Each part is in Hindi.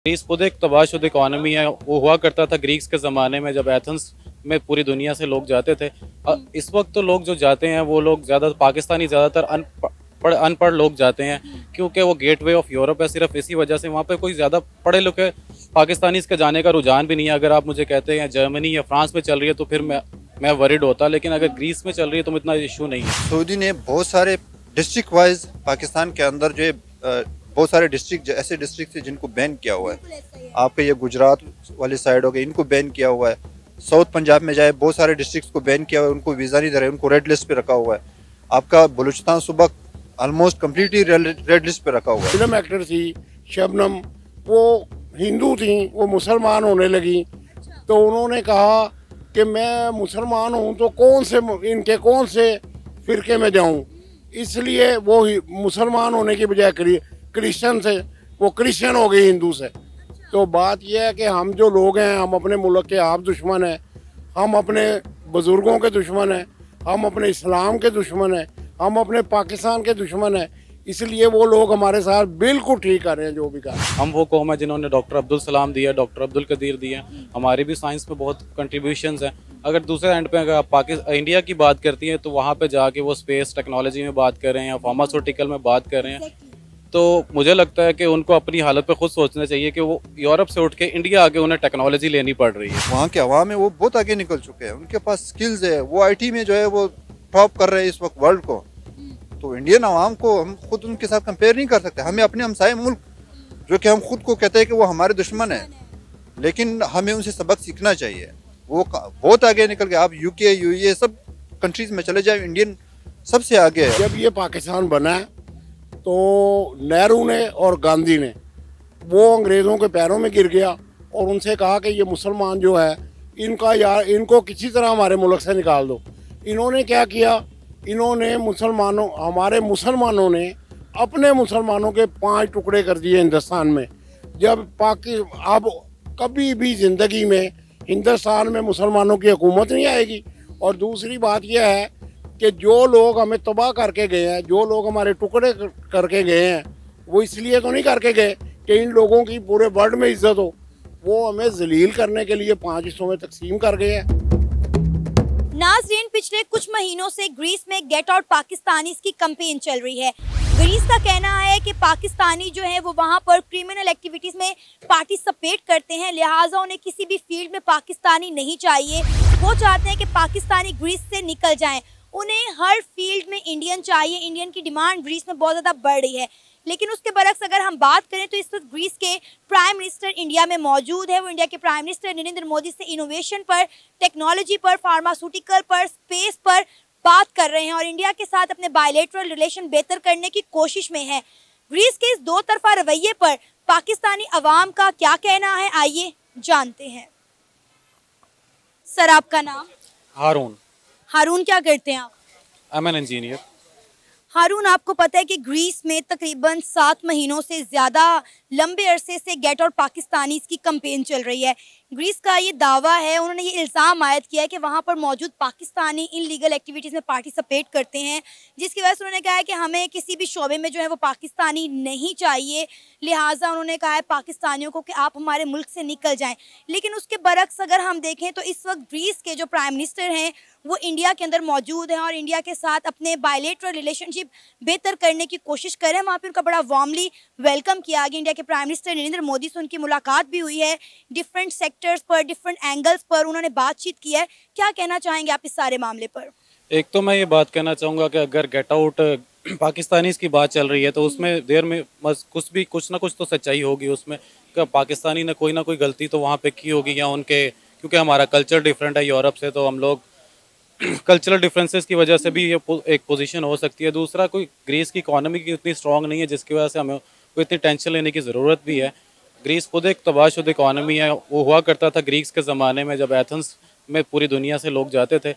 ग्रीस खुद एक तबाहशुदा इकॉनमी है। वो हुआ करता था ग्रीक्स के ज़माने में, जब एथेंस में पूरी दुनिया से लोग जाते थे। इस वक्त तो लोग जो जाते हैं वो लोग पाकिस्तानी ज़्यादातर अनपढ़ लोग जाते हैं, क्योंकि वो गेटवे ऑफ यूरोप है। सिर्फ इसी वजह से वहाँ पे कोई ज़्यादा पढ़े लिखे पाकिस्तानी इसके जाने का रुझान भी नहीं है। अगर आप मुझे कहते हैं जर्मनी या फ्रांस में चल रही है तो फिर मैं वरिड होता, लेकिन अगर ग्रीस में चल रही है तो इतना इशू नहीं है। सऊदी ने बहुत सारे डिस्ट्रिक्ट वाइज पाकिस्तान के अंदर जो बहुत सारे डिस्ट्रिक्ट ऐसे डिस्ट्रिक्ट थे जिनको बैन किया हुआ है। आपके ये गुजरात वाली साइड हो गई, इनको बैन किया हुआ है। साउथ पंजाब में जाए बहुत सारे डिस्ट्रिक्ट्स को बैन किया हुआ है, उनको वीज़ा नहीं दे रहे, उनको रेड लिस्ट पे रखा हुआ है। आपका बलूचिस्तान सुबह ऑलमोस्ट कम्प्लीटली रेड लिस्ट पे रखा हुआ है। फिल्म एक्टर थी शबनम, वो हिंदू थी, वो मुसलमान होने लगी तो उन्होंने कहा कि मैं मुसलमान हूँ तो कौन से फ़िरके में जाऊँ, इसलिए वो मुसलमान होने की बजाय क्रिश्चियन से वो क्रिश्चियन हो गई हिंदू से। तो बात यह है कि हम जो लोग हैं, हम अपने मुल्क के आप दुश्मन हैं, हम अपने बुज़ुर्गों के दुश्मन हैं, हम अपने इस्लाम के दुश्मन हैं, हम अपने पाकिस्तान के दुश्मन हैं। इसलिए वो लोग हमारे साथ बिल्कुल ठीक कर रहे हैं जो भी कर रहे हैं। हम वो कौम है जिन्होंने डॉक्टर अब्दुल सलाम दिया, डॉक्टर अब्दुल कदीर दिए। हमारी भी साइंस में बहुत कंट्रीब्यूशंस हैं। अगर दूसरे एंड पे अगर आप इंडिया की बात करती हैं तो वहाँ पे जाके वो स्पेस टेक्नोलॉजी में बात कर रहे हैं या फार्मास्यूटिकल में बात कर रहे हैं। तो मुझे लगता है कि उनको अपनी हालत पे खुद सोचना चाहिए कि वो यूरोप से उठ के इंडिया आके उन्हें टेक्नोलॉजी लेनी पड़ रही है। वहाँ के अवाम है वो बहुत आगे निकल चुके हैं, उनके पास स्किल्स है, वो आईटी में जो है वो टॉप कर रहे हैं इस वक्त वर्ल्ड को। तो इंडियन अवाम को हम खुद उनके साथ कंपेयर नहीं कर सकते। हमें अपने हमसाए मुल्क जो कि हम खुद को कहते हैं कि वो हमारे दुश्मन है, लेकिन हमें उनसे सबक सीखना चाहिए। वो बहुत आगे निकल गए। आप यूके यूए सब कंट्रीज में चले जाए, इंडियन सबसे आगे है। जब ये पाकिस्तान बना है तो नेहरू ने और गांधी ने वो अंग्रेज़ों के पैरों में गिर गया और उनसे कहा कि ये मुसलमान जो है इनको किसी तरह हमारे मुल्क से निकाल दो। इन्होंने क्या किया, इन्होंने हमारे मुसलमानों ने अपने मुसलमानों के 5 टुकड़े कर दिए हिंदुस्तान में। जब अब कभी भी ज़िंदगी में हिंदुस्तान में मुसलमानों की हुकूमत नहीं आएगी। और दूसरी बात यह है कि जो लोग हमें तबाह करके गए हैं, जो लोग हमारे टुकड़े करके गए हैं, वो इसलिए तो नहीं करके गए कि इन लोगों की पूरे वर्ल्ड में इज्जत हो। वो हमें जलील करने के लिए 5 हिस्सों में तकसीम कर गए हैं। नाज़रीन, पिछले कुछ महीनों से ग्रीस में गेट आउट पाकिस्तानीज की कैंपेन चल रही है। ग्रीस का कहना है कि पाकिस्तानी जो है वो वहाँ पर क्रिमिनल एक्टिविटीज़ में पार्टिसिपेट करते हैं, लिहाजा उन्हें किसी भी फील्ड में पाकिस्तानी नहीं चाहिए। वो चाहते हैं कि पाकिस्तानी ग्रीस से निकल जाएं। उन्हें हर फील्ड में इंडियन चाहिए। इंडियन की डिमांड ग्रीस में बहुत ज़्यादा बढ़ रही है। लेकिन उसके बरक्स अगर हम बात करें तो इस वक्त ग्रीस के प्राइम मिनिस्टर इंडिया में मौजूद है। वो इंडिया के प्राइम मिनिस्टर नरेंद्र मोदी से इनोवेशन पर, टेक्नोलॉजी पर, फार्मास्यूटिकल पर, स्पेस पर बात कर रहे हैं और इंडिया के साथ अपने बायलैटरल रिलेशन बेहतर करने की कोशिश में है। ग्रीस के इस दो तरफा रवैये पर पाकिस्तानी अवाम का क्या कहना है, आइए जानते हैं। सर, आपका नाम? हारून। हारून, क्या करते हैं आप? I am an engineer. Haroon, आपको पता है कि ग्रीस में तकरीबन 7 महीनों से ज़्यादा लंबे अरसे से गेट आउट पाकिस्तानीज़ की कैंपेन चल रही है। ग्रीस का ये दावा है, उन्होंने ये इल्ज़ाम आयद किया है कि वहाँ पर मौजूद पाकिस्तानी इनलीगल एक्टिविटीज़ में पार्टिसिपेट करते हैं, जिसकी वजह से उन्होंने कहा है कि हमें किसी भी शोबे में जो है वो पाकिस्तानी नहीं चाहिए। लिहाजा उन्होंने कहा है पाकिस्तानियों को कि आप हमारे मुल्क से निकल जाएं। लेकिन उसके बरक्स अगर हम देखें तो इस वक्त ग्रीस के जो प्राइम मिनिस्टर हैं वो इंडिया के अंदर मौजूद हैं और इंडिया के साथ अपने बायलैटरल रिलेशनशिप बेहतर करने की कोशिश कर रहे हैं। वहाँ पर उनका बड़ा वार्मली वेलकम किया गया। इंडिया के प्राइम मिनिस्टर नरेंद्र मोदी से उनकी मुलाकात भी हुई है। डिफरेंट सेक्टर्स पर, डिफरेंट एंगल्स पर उन्होंने बातचीत की है। क्या कहना चाहेंगे आप इस सारे मामले पर? एक तो मैं ये बात कहना चाहूँगा कि अगर गेट आउट पाकिस्तानीज़ की बात चल रही है तो उसमें देर में कुछ ना कुछ तो सच्चाई होगी उसमें। पाकिस्तानी ने कोई ना कोई गलती तो वहाँ पे की होगी, या उनके, क्योंकि हमारा कल्चर डिफरेंट है यूरोप से, तो हम लोग कल्चरल डिफरेंसेस की वजह से भी ये एक पोजीशन हो सकती है। दूसरा, कोई ग्रीस की इकॉनमी की उतनी स्ट्रॉन्ग नहीं है जिसकी वजह से हमें कोई इतनी टेंशन लेने की ज़रूरत भी है। ग्रीस खुद एक तबाहशुदा इकॉनमी है। वो हुआ करता था ग्रीक्स के ज़माने में, जब एथेंस में पूरी दुनिया से लोग जाते थे।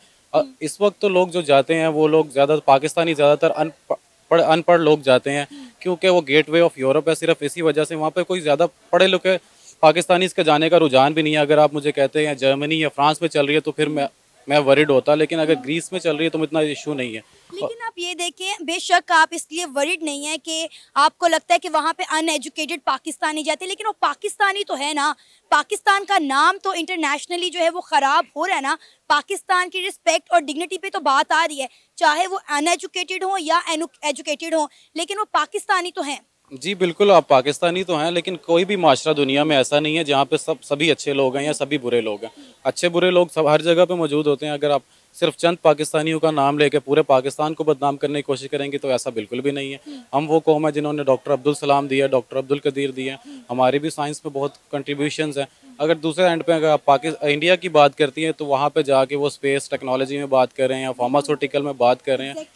इस वक्त तो लोग जो जाते हैं वो लोग ज़्यादातर अनपढ़ लोग जाते हैं, क्योंकि वो गेटवे ऑफ यूरोप है। सिर्फ इसी वजह से वहाँ पे कोई ज़्यादा पढ़े लिखे पाकिस्तानी इसके जाने का रुझान भी नहीं है। अगर आप मुझे कहते हैं जर्मनी या फ्रांस में चल रही है तो फिर मैं वरिड होता, लेकिन अगर ग्रीस में चल रही है तो इतना इशू नहीं है। लेकिन आप ये देखें, बेशक आप इसलिए वरिड नहीं है कि आपको लगता है कि वहाँ पे अनएजुकेटेड पाकिस्तानी जाते हैं, लेकिन वो पाकिस्तानी तो है ना। पाकिस्तान का नाम तो इंटरनेशनली जो है वो ख़राब हो रहा है ना। पाकिस्तान की रिस्पेक्ट और डिग्निटी पे तो बात आ रही है, चाहे वो अनएजुकेटेड हो या एजुकेटेड हो, लेकिन वो पाकिस्तानी तो हैं। जी बिल्कुल, आप पाकिस्तानी तो हैं, लेकिन कोई भी माशरा दुनिया में ऐसा नहीं है जहाँ पे सभी अच्छे लोग हैं या सभी बुरे लोग हैं। अच्छे बुरे लोग सब हर जगह पे मौजूद होते हैं। अगर आप सिर्फ चंद पाकिस्तानियों का नाम लेके पूरे पाकिस्तान को बदनाम करने की कोशिश करेंगे तो ऐसा बिल्कुल भी नहीं है। हम वो कौम है जिन्होंने डॉक्टर अब्दुल सलाम दिया, डॉक्टर अब्दुल कदीर दिए, हमारी भी साइंस में बहुत कंट्रीब्यूशंस हैं। अगर दूसरे एंड पे अगर आप इंडिया की बात करती हैं तो वहाँ पे जाके वो स्पेस टेक्नोलॉजी में बात कर रहे हैं या फार्मास्यूटिकल में बात कर रहे हैं,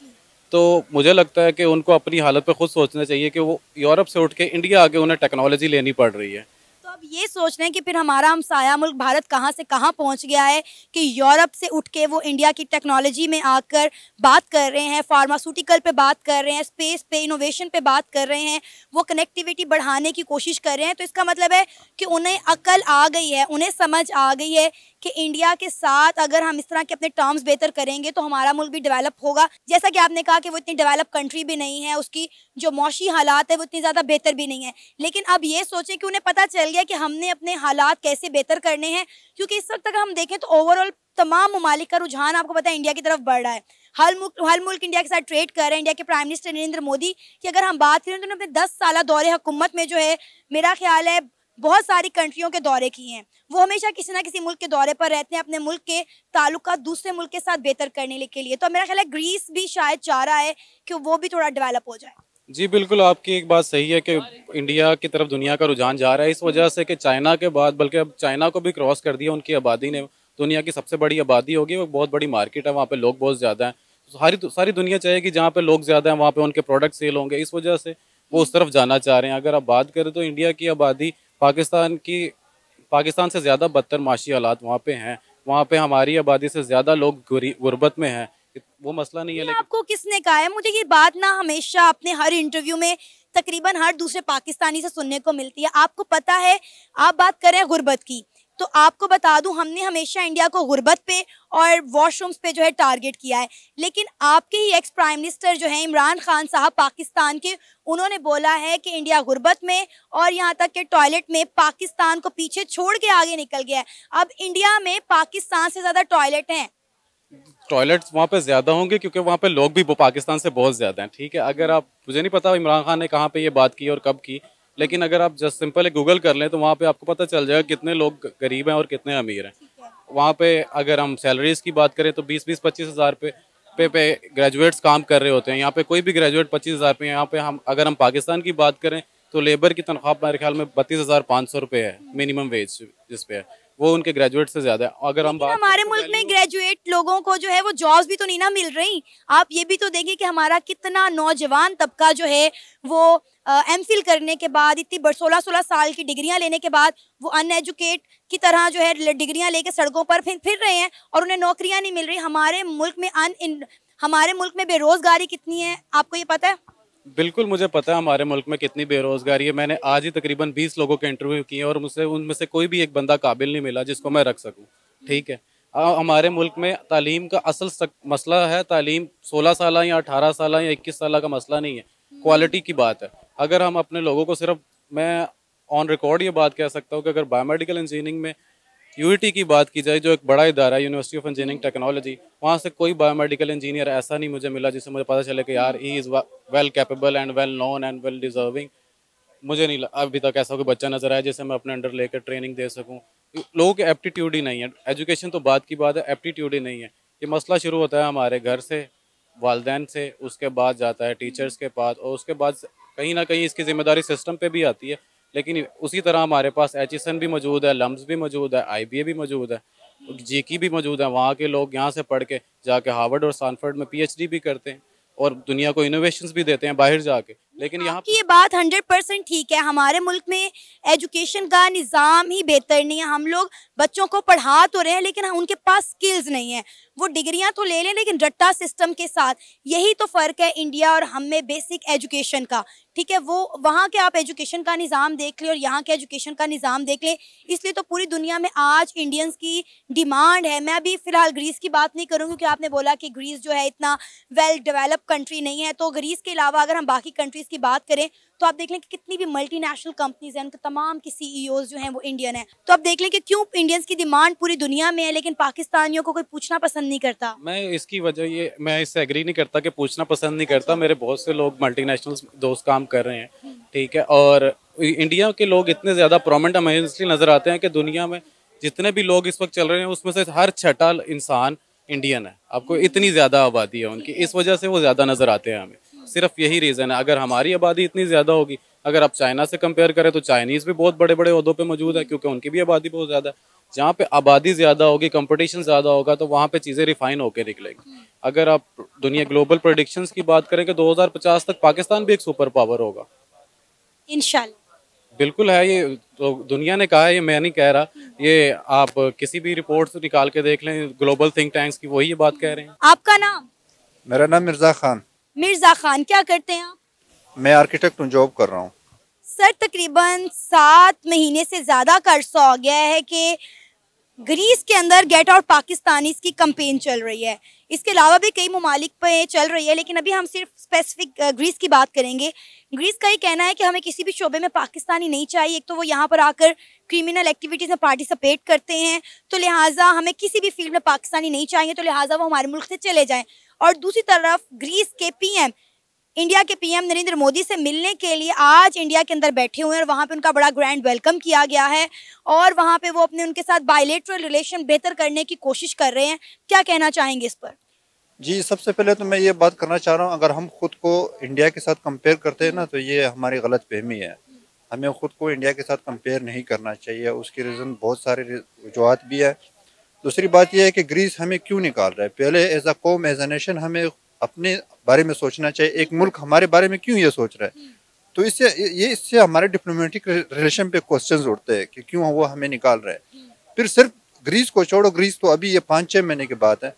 तो मुझे लगता है कि उनको अपनी हालत पे खुद सोचना चाहिए कि वो यूरोप से उठ के इंडिया आके उन्हें टेक्नोलॉजी लेनी पड़ रही है। तो अब ये सोच रहे हैं कि फिर हमारा हमसाया मुल्क भारत कहाँ से कहाँ पहुँच गया है कि यूरोप से उठ के वो इंडिया की टेक्नोलॉजी में आकर बात कर रहे हैं, फार्मास्यूटिकल पे बात कर रहे हैं, स्पेस पे इनोवेशन पे बात कर रहे हैं, वो कनेक्टिविटी बढ़ाने की कोशिश कर रहे हैं। तो इसका मतलब है कि उन्हें अकल आ गई है, उन्हें समझ आ गई है कि इंडिया के साथ अगर हम इस तरह के अपने टर्म्स बेहतर करेंगे तो हमारा मुल्क भी डेवलप होगा। जैसा कि आपने कहा कि वो इतनी डेवलप कंट्री भी नहीं है, उसकी जो मौशी हालात है वो इतनी ज़्यादा बेहतर भी नहीं है, लेकिन अब ये सोचें कि उन्हें पता चल गया कि हमने अपने हालात कैसे बेहतर करने हैं। क्योंकि इस वक्त अगर हम देखें तो ओवरऑल तमाम ममालिक का रुझान आपको पता है इंडिया की तरफ बढ़ रहा है। हर मुल्क इंडिया के साथ ट्रेड कर रहे हैं। इंडिया के प्राइम मिनिस्टर नरेंद्र मोदी की अगर हम बात करें तो उन्होंने अपने 10 साल दौरे हुकूमत में जो है मेरा ख्याल है बहुत सारी कंट्रियों के दौरे किए हैं। वो हमेशा किसी ना किसी मुल्क के दौरे पर रहते हैं अपने मुल्क के ताल्लुकात दूसरे मुल्क के साथ बेहतर करने के लिए। तो मेरा ख्याल है ग्रीस भी शायद चाह रहा है कि वो भी थोड़ा डेवलप हो जाए। जी बिल्कुल, आपकी एक बात सही है कि इंडिया की तरफ दुनिया का रुझान जा रहा है इस वजह से कि चाइना के बाद, बल्कि अब चाइना को भी क्रॉस कर दिया उनकी आबादी ने। दुनिया की सबसे बड़ी आबादी होगी, वो बहुत बड़ी मार्केट है, वहाँ पे लोग बहुत ज़्यादा हैं। सारी दुनिया चाहेगी जहाँ पे लोग ज़्यादा हैं वहाँ पे उनके प्रोडक्ट सेल होंगे, इस वजह से वो उस तरफ जाना चाह रहे हैं। अगर आप बात करें तो इंडिया की आबादी पाकिस्तान से ज़्यादा बदतर माशी हालात वहाँ पे हैं। वहाँ पे हमारी आबादी से ज़्यादा लोग गुर्बत में हैं, वो मसला नहीं है। लेकिन आपको किसने कहा है? मुझे ये बात ना हमेशा अपने हर इंटरव्यू में तकरीबन हर दूसरे पाकिस्तानी से सुनने को मिलती है। आपको पता है, आप बात करें गुर्बत की, तो आपको बता दूं हमने हमेशा इंडिया को गुर्बत पे और वॉशरूम्स पे जो है टारगेट किया है, लेकिन आपके ही एक्स प्राइम मिनिस्टर जो है इमरान खान साहब पाकिस्तान के, उन्होंने बोला है कि इंडिया गुर्बत में और यहाँ तक के टॉयलेट में पाकिस्तान को पीछे छोड़ के आगे निकल गया है। अब इंडिया में पाकिस्तान से ज़्यादा टॉयलेट हैं। टॉयलेट्स वहाँ पे ज़्यादा होंगे क्योंकि वहाँ पे लोग भी पाकिस्तान से बहुत ज़्यादा हैं। ठीक है, अगर आप, मुझे नहीं पता इमरान खान ने कहाँ पे ये बात की और कब की, लेकिन अगर आप जस्ट सिंपल गूगल कर लें तो वहाँ पे आपको पता चल जाएगा कितने लोग गरीब हैं और कितने अमीर हैं। वहाँ पे अगर हम सैलरीज की बात करें तो 20-25 हज़ार पे ग्रेजुएट्स काम कर रहे होते हैं। यहाँ पे कोई भी ग्रेजुएट 25 हज़ार पे, यहाँ पे हम अगर हम पाकिस्तान की बात करें तो लेबर की तनख्वाह मेरे ख्याल में 32,500 रुपये है मिनिमम वेज जिस पे है, वो उनके ग्रेजुएट से ज्यादा है। अगर हम बात हमारे मुल्क में ग्रेजुएट लोगों को जो है वो जॉब्स भी तो नहीं ना मिल रही। आप ये भी तो देखिए कि हमारा कितना नौजवान तबका जो है वो एमफिल करने के बाद इतनी 16-16 साल की डिग्रियां लेने के बाद वो अनएजुकेट की तरह जो है डिग्रियां लेके सड़कों पर फिर रहे हैं और उन्हें नौकरियां नहीं मिल रही। हमारे मुल्क में बेरोजगारी कितनी है, आपको ये पता है? बिल्कुल मुझे पता है हमारे मुल्क में कितनी बेरोजगारी है। मैंने आज ही तकरीबन 20 लोगों के इंटरव्यू किए और मुझसे उनमें से कोई भी एक बंदा काबिल नहीं मिला जिसको मैं रख सकूं। ठीक है, हमारे मुल्क में तालीम का असल मसला है, तालीम 16 साल या 18 साल या 21 साल का मसला नहीं है, क्वालिटी की बात है। अगर हम अपने लोगों को सिर्फ, मैं ऑन रिकॉर्ड ये बात कह सकता हूँ कि अगर बायोमेडिकल इंजीनियरिंग में यूईटी की बात की जाए, जो एक बड़ा इदारा है यूनिवर्सिटी ऑफ इंजीनियरिंग टेक्नोलॉजी, वहाँ से कोई बायोमेडिकल इंजीनियर ऐसा नहीं मुझे मिला जिससे मुझे पता चले कि यार he is well capable and well known and well deserving. मुझे नहीं अभी तक ऐसा कोई बच्चा नजर आया जिसे मैं अपने अंडर लेकर ट्रेनिंग दे सकूँ। लोगों के एप्टीट्यूड ही नहीं है, एजुकेशन तो बात की बात है, एप्टीट्यूड ही नहीं है। ये मसला शुरू होता है हमारे घर से, वालदैन से, उसके बाद जाता है टीचर्स के पास और उसके बाद कहीं ना कहीं इसकी जिम्मेदारी सिस्टम पे भी आती है। लेकिन उसी तरह हमारे पास एचईएसएन भी मौजूद है, लम्स भी मौजूद है, आईबीए भी मौजूद है, जीकी भी मौजूद है। वहाँ के लोग यहाँ से पढ़ के जाके हार्वर्ड और सैनफोर्ड में पीएचडी भी करते हैं और दुनिया को इनोवेशंस भी देते हैं बाहर जाके। लेकिन यहाँ आपकी ये बात 100% ठीक है। हमारे मुल्क में एजुकेशन का निज़ाम ही बेहतर नहीं है। हम लोग बच्चों को पढ़ा तो रहे हैं लेकिन उनके पास स्किल्स नहीं है। वो डिग्रियां तो ले लें लेकिन रट्टा सिस्टम के साथ। यही तो फ़र्क है इंडिया और हम में बेसिक एजुकेशन का। ठीक है, वो वहाँ के आप एजुकेशन का निज़ाम देख लें और यहाँ के एजुकेशन का निज़ाम देख लें। इसलिए तो पूरी दुनिया में आज इंडियंस की डिमांड है। मैं अभी फ़िलहाल ग्रीस की बात नहीं करूँगी क्योंकि आपने बोला कि ग्रीस जो है इतना वेल डेवलप कंट्री नहीं है। तो ग्रीस के अलावा अगर हम बाकी कंट्रीज़ की बात करें तो आप देख लें कि कितनी भी मल्टीनेशनल कंपनीज हैं, उनके तमाम की सीईओज जो हैं वो इंडियन हैं। तो आप देख लें कि क्यों इंडियंस की डिमांड पूरी दुनिया में है लेकिन पाकिस्तानियों को कोई पूछना पसंद नहीं करता। मैं इसकी वजह ये मैं इससे एग्री नहीं करता कि पूछना पसंद नहीं करता। मेरे बहुत से लोग मल्टीनेशनल दोस्त काम कर रहे हैं, ठीक है, और इंडिया के लोग इतने ज़्यादा प्रोमिनेंट हमें इसलिए नज़र आते हैं कि दुनिया में जितने भी लोग इस वक्त चल रहे हैं उसमें से हर छठा इंसान इंडियन है। आपको इतनी ज़्यादा आबादी है उनकी, इस वजह से वो ज़्यादा नज़र आते हैं हमें। सिर्फ यही रीज़न है। अगर हमारी आबादी इतनी ज़्यादा होगी, अगर आप चाइना से कंपेयर करें तो चाइनीज़ भी बहुत बड़े बड़े ओहदों पे मौजूद है क्योंकि उनकी भी आबादी बहुत ज़्यादा है। जहाँ पे आबादी ज़्यादा होगी, कंपटीशन ज़्यादा होगा तो वहाँ पे चीज़ें रिफाइन होकर निकलेंगी। अगर आप दुनिया ग्लोबल प्रेडिक्शंस की बात करें कि 2050 तक पाकिस्तान भी एक सुपर पावर होगा। इंशाल्लाह। बिल्कुल है, ये तो दुनिया ने कहा है, ये मैं नहीं कह रहा। ये आप किसी भी रिपोर्ट निकाल के देख लें, ग्लोबल थिंक टैंक्स की, वही ये बात कह रहे हैं। आपका नाम? मेरा नाम मिर्ज़ा खान। मिर्ज़ा खान, क्या करते हैं आप? मैं आर्किटेक्ट हूँ, जॉब कर रहा हूँ। सर तकरीबन 7 महीने से ज़्यादा का अर्सा हो गया है कि ग्रीस के अंदर गेट आउट पाकिस्तानी की कंपेन चल रही है। इसके अलावा भी कई ममालिक पे चल रही है लेकिन अभी हम सिर्फ स्पेसिफिक ग्रीस की बात करेंगे। ग्रीस का ये कहना है कि हमें किसी भी शोबे में पाकिस्तानी नहीं चाहिए। एक तो वो यहाँ पर आकर क्रिमिनल एक्टिविटीज़ में पार्टिसिपेट करते हैं तो लिहाजा हमें किसी भी फील्ड में पाकिस्तानी नहीं चाहिए, तो लिहाजा वो हमारे मुल्क से चले जाएँ। और दूसरी तरफ ग्रीस के पीएम, इंडिया के पीएम नरेंद्र मोदी से मिलने के लिए आज इंडिया के अंदर बैठे हुए हैं और वहाँ पे उनका बड़ा ग्रैंड वेलकम किया गया है और वहाँ पे वो अपने उनके साथ बायलैटरल रिलेशन बेहतर करने की कोशिश कर रहे हैं। क्या कहना चाहेंगे इस पर? जी, सबसे पहले तो मैं ये बात करना चाह रहा हूँ, अगर हम खुद को इंडिया के साथ कंपेयर करते हैं ना तो ये हमारी गलत फहमी है। हमें खुद को इंडिया के साथ कंपेयर नहीं करना चाहिए। उसकी रीज़न बहुत सारे वजूहत भी है। दूसरी बात यह है कि ग्रीस हमें क्यों निकाल रहा है। पहले एज अ कौम, एज अ नेशन हमें अपने बारे में सोचना चाहिए। एक मुल्क हमारे बारे में क्यों ये सोच रहा है, तो इससे हमारे डिप्लोमेटिक रिलेशन पे क्वेश्चंस उठते हैं कि क्यों वो हमें निकाल रहा है। फिर सिर्फ ग्रीस को छोड़ो, ग्रीस तो अभी ये 5-6 महीने की बात है।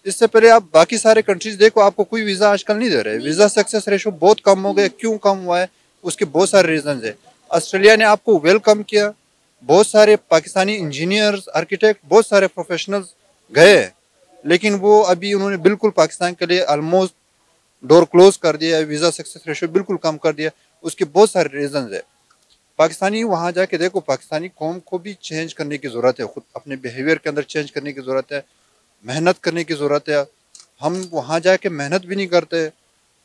इससे पहले आप बाकी सारे कंट्रीज देखो, आपको कोई वीज़ा आजकल नहीं दे रहे। वीज़ा सक्सेस रेशो बहुत कम हो गया। क्यों कम हुआ है, उसके बहुत सारे रीजन है। ऑस्ट्रेलिया ने आपको वेलकम किया, बहुत सारे पाकिस्तानी इंजीनियर्स, आर्किटेक्ट, बहुत सारे प्रोफेशनल्स गए, लेकिन वो अभी उन्होंने बिल्कुल पाकिस्तान के लिए ऑलमोस्ट डोर क्लोज कर दिया, वीज़ा सक्सेस रेशो बिल्कुल कम कर दिया। उसके बहुत सारे रीजन है। पाकिस्तानी वहाँ जाके देखो, पाकिस्तानी कौम को भी चेंज करने की ज़रूरत है, खुद अपने बिहेवियर के अंदर चेंज करने की ज़रूरत है, मेहनत करने की ज़रूरत है। हम वहाँ जाके मेहनत भी नहीं करते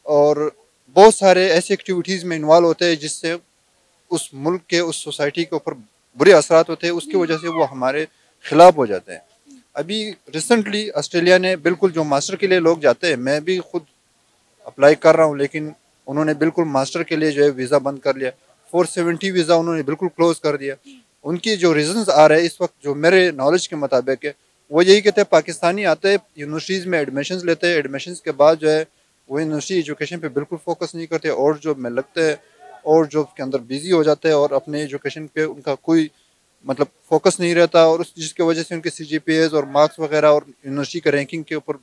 और बहुत सारे ऐसी एक्टिविटीज़ में इन्वॉल्व होते हैं जिससे उस मुल्क के, उस सोसाइटी के ऊपर बुरे असरात होते हैं। उसकी वजह से वो हमारे खिलाफ हो जाते हैं। अभी रिसेंटली ऑस्ट्रेलिया ने बिल्कुल, जो मास्टर के लिए लोग जाते हैं, मैं भी खुद अप्लाई कर रहा हूँ, लेकिन उन्होंने बिल्कुल मास्टर के लिए जो है वीज़ा बंद कर लिया। 470 वीज़ा उन्होंने बिल्कुल क्लोज कर दिया। उनकी जो रीजंस आ रहे हैं इस वक्त, जो मेरे नॉलेज के मुताबिक है, वो यही कहते हैं पाकिस्तानी आते हैं, यूनिवर्सिटीज़ में एडमिशन्स लेते हैं, एडमिशन्स के बाद जो है वो यूनिवर्सिटी एजुकेशन पे बिल्कुल फोकस नहीं करते और जॉब में लगते हैं और जॉब के अंदर बिजी हो जाते हैं और अपने एजुकेशन पे उनका कोई मतलब फोकस नहीं रहता, और जिसकी वजह से उनके CGPAs और मार्क्स वगैरह और यूनिवर्सिटी के रैंकिंग के ऊपर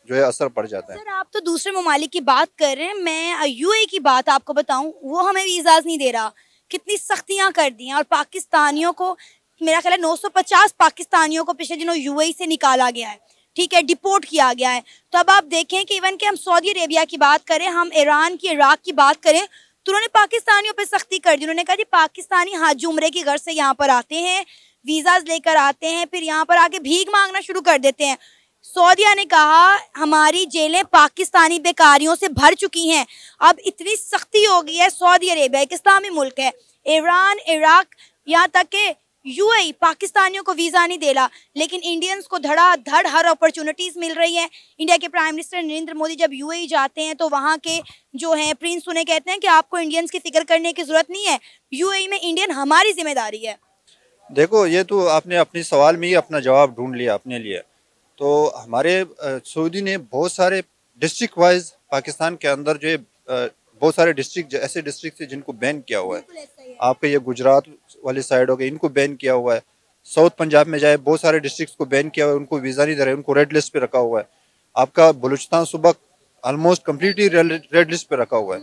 जो है असर पड़ जाता है। सर आप तो दूसरे ममालिक की बात कर रहे हैं, मैं UAE की बात आपको बताऊं, वो हमें वीज़ाज नहीं दे रहा। कितनी सख्तियां कर दी हैं और पाकिस्तानियों को, मेरा ख्याल है 950 पाकिस्तानियों को पिछले दिनों UAE से निकाला गया है, ठीक है, डिपोर्ट किया गया है। तो अब आप देखें कि इवन कि हम सऊदी अरेबिया की बात करें, हम ईरान की, इराक की बात करें, तो उन्होंने पाकिस्तानियों पे सख्ती कर दी। उन्होंने कहा जी पाकिस्तानी हज उम्रे की गर्ज से यहाँ पर आते हैं, वीज़ाज लेकर आते हैं, फिर यहाँ पर आके भीख मांगना शुरू कर देते हैं। सऊदिया ने कहा हमारी जेलें पाकिस्तानी बेकारियों से भर चुकी हैं। अब इतनी सख्ती हो गई है, सऊदी अरेबिया एक इस्लामी मुल्क है, ईरान, इराक, यहाँ तक के UAE पाकिस्तानियों को वीज़ा नहीं दे रहा, लेकिन इंडियंस को धड़ाधड़ हर अपॉर्चुनिटीज़ मिल रही है। इंडिया के प्राइम मिनिस्टर नरेंद्र मोदी जब UAE जाते हैं तो वहाँ के जो हैं प्रिंस उन्हें कहते हैं कि आपको इंडियंस की फिक्र करने की ज़रूरत नहीं है, UAE में इंडियन हमारी जिम्मेदारी है। देखो, ये तो आपने अपने सवाल में ही अपना जवाब ढूंढ लिया अपने लिए। तो हमारे सऊदी ने बहुत सारे डिस्ट्रिक्ट वाइज पाकिस्तान के अंदर जो है बहुत सारे डिस्ट्रिक्ट ऐसे डिस्ट्रिक्ट है जिनको बैन किया हुआ है। आपका ये गुजरात वाली साइड हो गई, इनको बैन किया हुआ है। साउथ पंजाब में जाए, बहुत सारे डिस्ट्रिक्ट्स को बैन किया हुआ है, उनको वीज़ा नहीं दे रहे, उनको रेड लिस्ट पे रखा हुआ है। आपका बलूचिस्तान सूबा ऑलमोस्ट कम्प्लीटली रेड लिस्ट पे रखा हुआ है।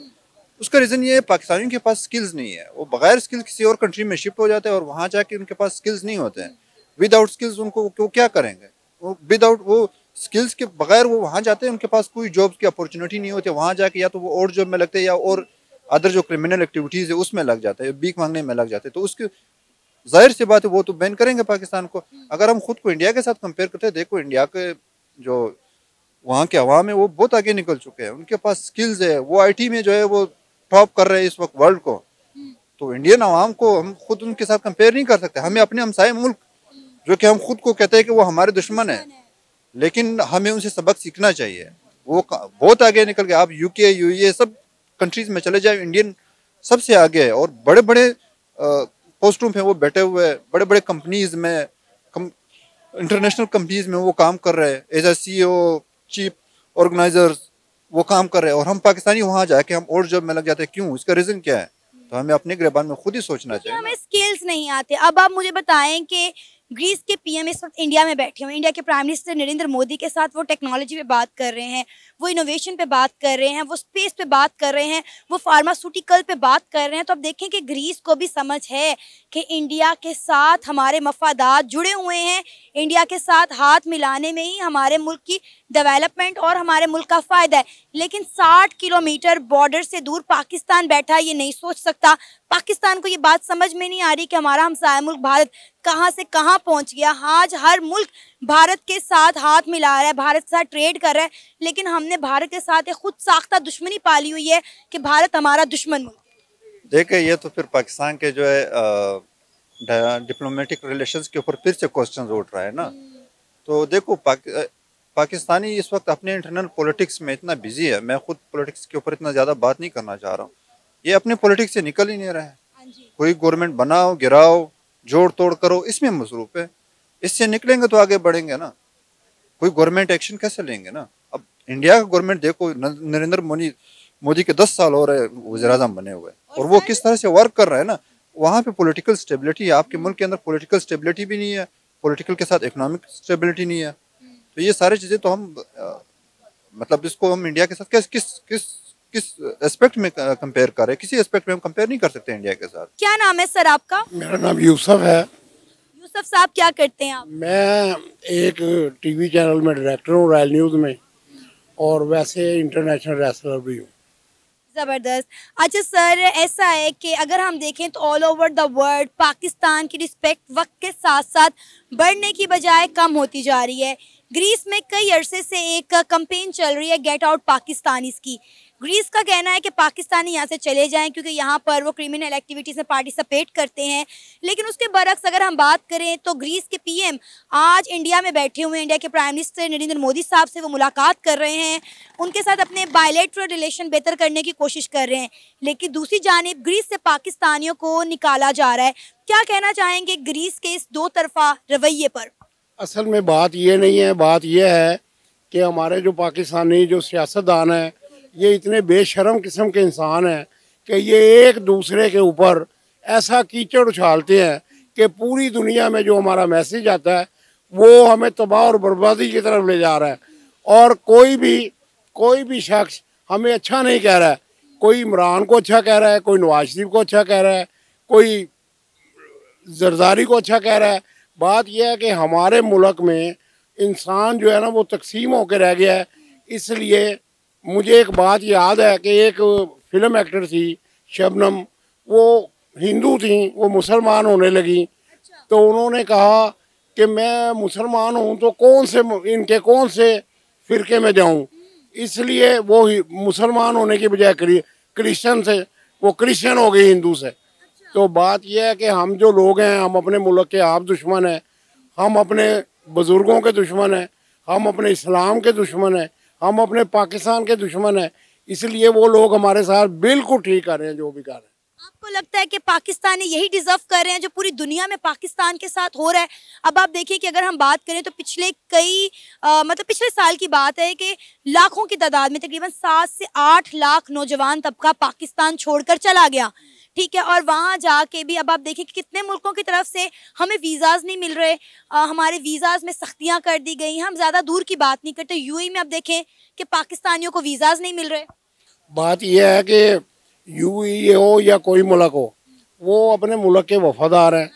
उसका रीज़न ये है पाकिस्तानियों के पास स्किल्स नहीं है, वो बगैर स्किल किसी और कंट्री में शिफ्ट हो जाते हैं और वहाँ जाके उनके पास स्किल्स नहीं होते हैं। विदाउट स्किल्स उनको वो क्या करेंगे, वो विदाउट वो स्किल्स के बगैर वो वहाँ जाते हैं, उनके पास कोई जॉब्स की अपॉर्चुनिटी नहीं होती। वहाँ जाके या तो वो और जॉब में लगते हैं या और अदर जो क्रिमिनल एक्टिविटीज़ है उसमें लग जाते हैं, भीख मांगने में लग जाते हैं। तो उसके जाहिर सी बात है वो तो बैन करेंगे पाकिस्तान को। अगर हम खुद को इंडिया के साथ कंपेयर करते हैं, देखो इंडिया के जो वहाँ के अवाम है वो बहुत आगे निकल चुके हैं, उनके पास स्किल्स है, वो आईटी में जो है वो टॉप कर रहे हैं इस वक्त वर्ल्ड को। तो इंडियन अवाम को हम खुद उनके साथ कंपेयर नहीं कर सकते। हमें अपने हमसाए मुल्क जो कि हम खुद को कहते हैं कि वो हमारे दुश्मन है, लेकिन हमें उनसे सबक सीखना चाहिए। वो बहुत आगे निकल गए। आप यूके यूए सब कंट्रीज में चले जाए, इंडियन सबसे आगे है और बड़े बड़े पोस्टों पे वो बैठे हुए हैं, बड़े बड़े कंपनीज में, इंटरनेशनल कंपनीज में वो काम कर रहे हैं as a CEO, chief organisers वो काम कर रहे हैं। और हम पाकिस्तानी वहाँ जाके हम और जॉब में लग जाते हैं। क्यों? इसका रीज़न क्या है? तो हमें अपने गिरबान में खुद ही सोचना चाहिए। हमें स्किल्स नहीं आते। अब आप मुझे बताएं कि ग्रीस के PM इस वक्त इंडिया में बैठे हुए हैं, इंडिया के प्राइम मिनिस्टर नरेंद्र मोदी के साथ वो टेक्नोलॉजी पे बात कर रहे हैं, वो इनोवेशन पे बात कर रहे हैं, वो स्पेस पे बात कर रहे हैं, वो फार्मास्यूटिकल पे बात कर रहे हैं। तो अब देखें कि ग्रीस को भी समझ है कि इंडिया के साथ हमारे मफादात जुड़े हुए हैं, इंडिया के साथ हाथ मिलाने में ही हमारे मुल्क की डेवलपमेंट और हमारे मुल्क का फ़ायदा है। लेकिन 60 किलोमीटर बॉर्डर से दूर पाकिस्तान बैठा ये नहीं सोच सकता। पाकिस्तान को ये बात समझ में नहीं आ रही कि हमारा हमसाया मुल्क भारत कहाँ से कहाँ पहुँच गया। आज हर मुल्क भारत के साथ हाथ मिला रहा है, भारत के साथ ट्रेड कर रहा है, लेकिन हमने भारत के साथ एक खुद साख्ता दुश्मनी पाली हुई है कि भारत हमारा दुश्मन मुल्क। देखिए ये तो फिर पाकिस्तान के जो है डिप्लोमेटिक रिलेशंस के ऊपर फिर से क्वेश्चन उठ रहा है ना। तो देखो पाकिस्तानी इस वक्त अपने इंटरनल पॉलिटिक्स में इतना बिजी है। मैं खुद पॉलिटिक्स के ऊपर इतना ज़्यादा बात नहीं करना चाह रहा हूँ। ये अपने पॉलिटिक्स से निकल ही नहीं रहे हैं। कोई गवर्नमेंट बनाओ, गिराओ, जोड़ तोड़ करो, इसमें मसरूफ है। इससे निकलेंगे तो आगे बढ़ेंगे ना। कोई गवर्नमेंट एक्शन कैसे लेंगे ना। अब इंडिया का गवर्नमेंट देखो, नरेंद्र मोदी के 10 साल हो रहे वज़ीर-ए-आज़म बने हुए और वो किस तरह से वर्क कर रहे हैं ना। वहाँ पे पॉलिटिकल स्टेबिलिटी है, आपके मुल्क के अंदर पॉलिटिकल स्टेबिलिटी भी नहीं है, पॉलिटिकल के साथ इकोनॉमिक स्टेबिलिटी नहीं है। तो ये सारी चीज़ें तो हम मतलब इसको हम इंडिया के साथ किस एस्पेक्ट में कंपेयर कर रहे हैं? किसी एस्पेक्ट में हम कंपेयर नहीं कर सकते इंडिया के साथ। क्या नाम है सर आपका? मेरा नाम यूसुफ है। यूसुफ साहब क्या करते हैं आप? मैं एक टीवी चैनल में डायरेक्टर हूँ, रॉयल न्यूज़ में, और वैसे इंटरनेशनल रेसलर भी हूँ। ज़बरदस्त। अच्छा सर, ऐसा है कि अगर हम देखें तो all over the world Pakistan की रिस्पेक्ट वक्त के साथ साथ बढ़ने की बजाय कम होती जा रही है। ग्रीस में कई अरसे से एक कैंपेन चल रही है गेट आउट पाकिस्तानीज़ की। ग्रीस का कहना है कि पाकिस्तानी यहाँ से चले जाएं क्योंकि यहाँ पर वो क्रिमिनल एक्टिविटीज़ में पार्टिसिपेट करते हैं। लेकिन उसके बरक्स अगर हम बात करें तो ग्रीस के PM आज इंडिया में बैठे हुए हैं, इंडिया के प्राइम मिनिस्टर नरेंद्र मोदी साहब से वो मुलाकात कर रहे हैं, उनके साथ अपने बायलैटरल रिलेशन बेहतर करने की कोशिश कर रहे हैं। लेकिन दूसरी जानिब ग्रीस से पाकिस्तानियों को निकाला जा रहा है। क्या कहना चाहेंगे ग्रीस के इस दो तरफा रवैये पर? असल में बात ये नहीं है, बात ये है कि हमारे जो पाकिस्तानी जो सियासतदान हैं ये इतने बेशर्म किस्म के इंसान हैं कि ये एक दूसरे के ऊपर ऐसा कीचड़ उछालते हैं कि पूरी दुनिया में जो हमारा मैसेज आता है वो हमें तबाह और बर्बादी की तरफ ले जा रहा है। और कोई भी शख्स हमें अच्छा नहीं कह रहा है। कोई इमरान को अच्छा कह रहा है, कोई नवाज शरीफ को अच्छा कह रहा है, कोई जरदारी को अच्छा कह रहा है। बात यह है कि हमारे मुल्क में इंसान जो है ना वो तकसीम होकर रह गया है। इसलिए मुझे एक बात याद है कि एक फिल्म एक्टर थी शबनम, वो हिंदू थी, वो मुसलमान होने लगी। तो उन्होंने कहा कि मैं मुसलमान हूँ तो इनके कौन से फ़िरके में जाऊँ। इसलिए वो मुसलमान होने की बजाय क्रिश्चियन से वो क्रिश्चियन हो गई हिंदू से। तो बात यह है कि हम जो लोग हैं हम अपने मुल्क के आप दुश्मन हैं, हम अपने बुज़ुर्गों के दुश्मन हैं, हम अपने इस्लाम के दुश्मन हैं, हम अपने पाकिस्तान के दुश्मन हैं। इसलिए वो लोग हमारे साथ बिल्कुल ठीक कर रहे हैं जो भी कर रहे हैं। आपको लगता है कि पाकिस्तानी यही डिजर्व कर रहे हैं जो पूरी दुनिया में पाकिस्तान के साथ हो रहा है? अब आप देखिए कि अगर हम बात करें तो पिछले मतलब पिछले साल की बात है कि लाखों की तादाद में तकरीबन 7 से 8 लाख नौजवान तबका पाकिस्तान छोड़कर चला गया, ठीक है। और वहाँ जाके भी अब आप देखिए कि कितने मुल्कों की तरफ से हमें वीज़ाज़ नहीं मिल रहे, हमारे वीज़ाज़ में सख्तियाँ कर दी गई हैं। हम ज़्यादा दूर की बात नहीं करते, यूएई में अब देखें कि पाकिस्तानियों को वीज़ाज़ नहीं मिल रहे। बात यह है कि यूएई हो या कोई मुल्क हो, वो अपने मुल्क के वफादार हैं,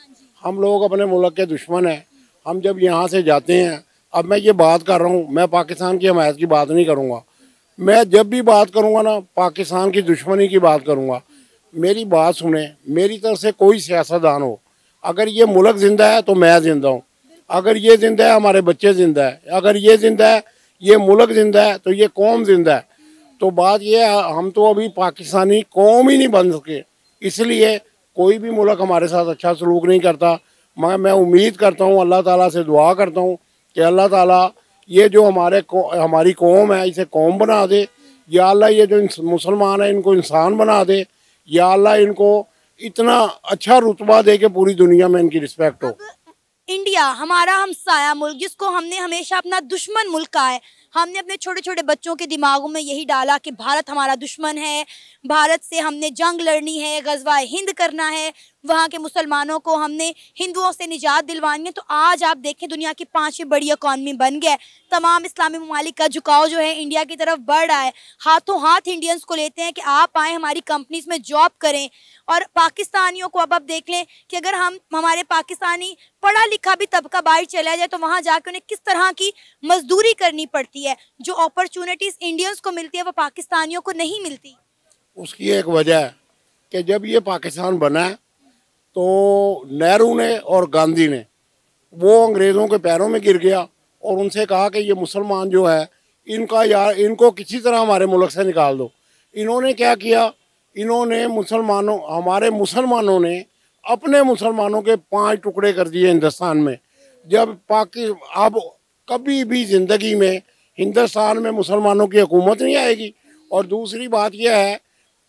हम लोग अपने मुल्क के दुश्मन हैं। हम जब यहाँ से जाते हैं, अब मैं ये बात कर रहा हूँ, मैं पाकिस्तान की हमायत की बात नहीं करूँगा, मैं जब भी बात करूँगा ना पाकिस्तान की दुश्मनी की बात करूँगा। मेरी बात सुने, मेरी तरफ से कोई सियासतदान हो, अगर ये मुल्क ज़िंदा है तो मैं ज़िंदा हूँ, अगर ये ज़िंदा है हमारे बच्चे ज़िंदा है, अगर ये ज़िंदा है, ये मुल्क ज़िंदा है तो ये कौम ज़िंदा है। तो बात ये है, हम तो अभी पाकिस्तानी कौम ही नहीं बन सके, इसलिए कोई भी मुल्क हमारे साथ अच्छा सलूक नहीं करता। मैं उम्मीद करता हूँ, अल्लाह ताला से दुआ करता हूँ कि अल्लाह ताला ये जो हमारी कौम है इसे कौम बना दे, या अल्लाह ये जो मुसलमान है इनको इंसान बना दे, या अल्लाह इनको इतना अच्छा रुतबा दे के पूरी दुनिया में इनकी रिस्पेक्ट हो। इंडिया हमारा हमसाया मुल्क, जिसको हमने हमेशा अपना दुश्मन मुल्क कहा है, हमने अपने छोटे छोटे बच्चों के दिमागों में यही डाला कि भारत हमारा दुश्मन है, भारत से हमने जंग लड़नी है, गजवा हिंद करना है, वहाँ के मुसलमानों को हमने हिंदुओं से निजात दिलवानी है। तो आज आप देखें दुनिया की 5वीं बड़ी इकॉनमी बन गया है, तमाम इस्लामी ममालिक का झुकाव जो है इंडिया की तरफ बढ़ रहा है, हाथों हाथ इंडियंस को लेते हैं कि आप आएँ हमारी कंपनीज में जॉब करें। और पाकिस्तानियों को अब आप देख लें कि अगर हमारे पाकिस्तानी पढ़ा लिखा भी तबका बाहर चला जाए तो वहाँ जाकर उन्हें किस तरह की मजदूरी करनी पड़ती है, जो अपॉर्चुनिटीज़ इंडियंस को मिलती है वो पाकिस्तानियों को नहीं मिलती। उसकी एक वजह है कि जब ये पाकिस्तान बना है तो नेहरू ने और गांधी ने वो अंग्रेज़ों के पैरों में गिर गया और उनसे कहा कि ये मुसलमान जो है इनको किसी तरह हमारे मुल्क से निकाल दो। इन्होंने क्या किया, इन्होंने हमारे मुसलमानों ने अपने मुसलमानों के 5 टुकड़े कर दिए हिंदुस्तान में। जब अब कभी भी ज़िंदगी में हिंदुस्तान में मुसलमानों की हुकूमत नहीं आएगी। और दूसरी बात यह है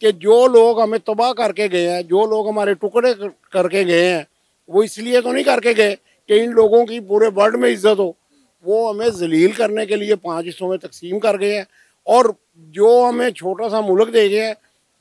कि जो लोग हमें तबाह करके गए हैं, जो लोग हमारे टुकड़े करके गए हैं, वो इसलिए तो नहीं करके गए कि इन लोगों की पूरे वर्ल्ड में इज्जत हो, वो हमें जलील करने के लिए 5 हिस्सों में तकसीम कर गए हैं। और जो हमें छोटा सा मुल्क दे गए हैं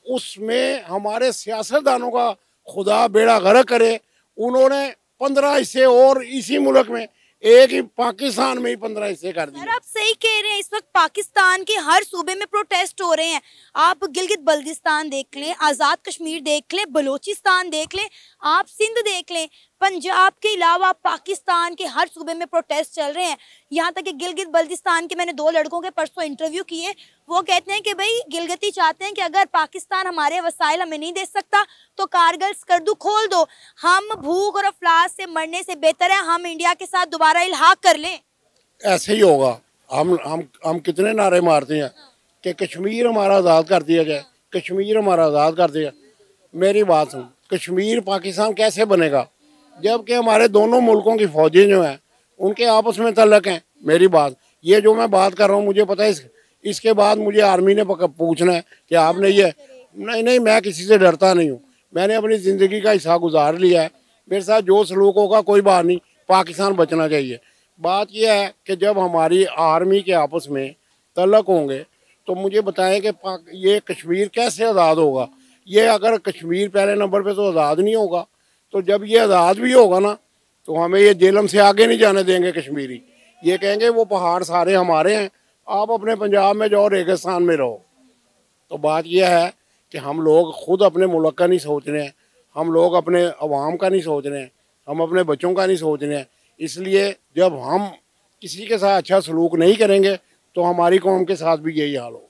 उसमें हमारे सियासतदानों का खुदा बेड़ा गर्क करे, उन्होंने 15 हिस्से और इसी मुल्क में, एक ही पाकिस्तान में ही 15 हिस्से कर दिए। आप सही कह रहे हैं, इस वक्त पाकिस्तान के हर सूबे में प्रोटेस्ट हो रहे हैं। आप गिलगित बल्तिस्तान देख लें, आज़ाद कश्मीर देख लें, बलूचिस्तान देख लें, आप सिंध देख लें, पंजाब के अलावा पाकिस्तान के हर सूबे में प्रोटेस्ट चल रहे हैं। यहाँ तक कि गिलगित बल्तिस्तान के मैंने 2 लड़कों के परसों इंटरव्यू किए, वो कहते हैं कि भाई गिलगिती चाहते हैं कि अगर पाकिस्तान हमारे वसाइल हमें नहीं दे सकता तो कारगिल स्कर्दू खोल दो, हम भूख और अफलास से मरने से बेहतर है हम इंडिया के साथ दोबारा इल्हाक कर लें। ऐसे ही होगा। हम कितने नारे मारते हैं कि कश्मीर हमारा आज़ाद कर दिया जाए, कश्मीर हमारा आज़ाद कर दिया। मेरी बात सुन, कश्मीर पाकिस्तान कैसे बनेगा जबकि हमारे दोनों मुल्कों की फ़ौजें जो हैं उनके आपस में तल्लक हैं। मेरी बात, ये जो मैं बात कर रहा हूँ मुझे पता है, इसके बाद मुझे आर्मी ने पूछना है कि आपने ये नहीं, मैं किसी से डरता नहीं हूँ, मैंने अपनी ज़िंदगी का हिस्सा गुजार लिया है, मेरे साथ जो सलूक होगा कोई बात नहीं, पाकिस्तान बचना चाहिए। बात यह है कि जब हमारी आर्मी के आपस में तल्लक होंगे तो मुझे बताएं कि ये कश्मीर कैसे आज़ाद होगा। ये अगर कश्मीर पहले नंबर पे तो आज़ाद नहीं होगा, तो जब ये आज़ाद भी होगा ना तो हमें ये जेलम से आगे नहीं जाने देंगे कश्मीरी। ये कहेंगे वो पहाड़ सारे हमारे हैं, आप अपने पंजाब में जाओ, रेगिस्तान में रहो। तो बात यह है कि हम लोग खुद अपने मुल्क का नहीं सोच रहे हैं, हम लोग अपने अवाम का नहीं सोच रहे हैं, हम अपने बच्चों का नहीं सोच रहे हैं। इसलिए जब हम किसी के साथ अच्छा सलूक नहीं करेंगे तो हमारी कौम के साथ भी यही हाल हो।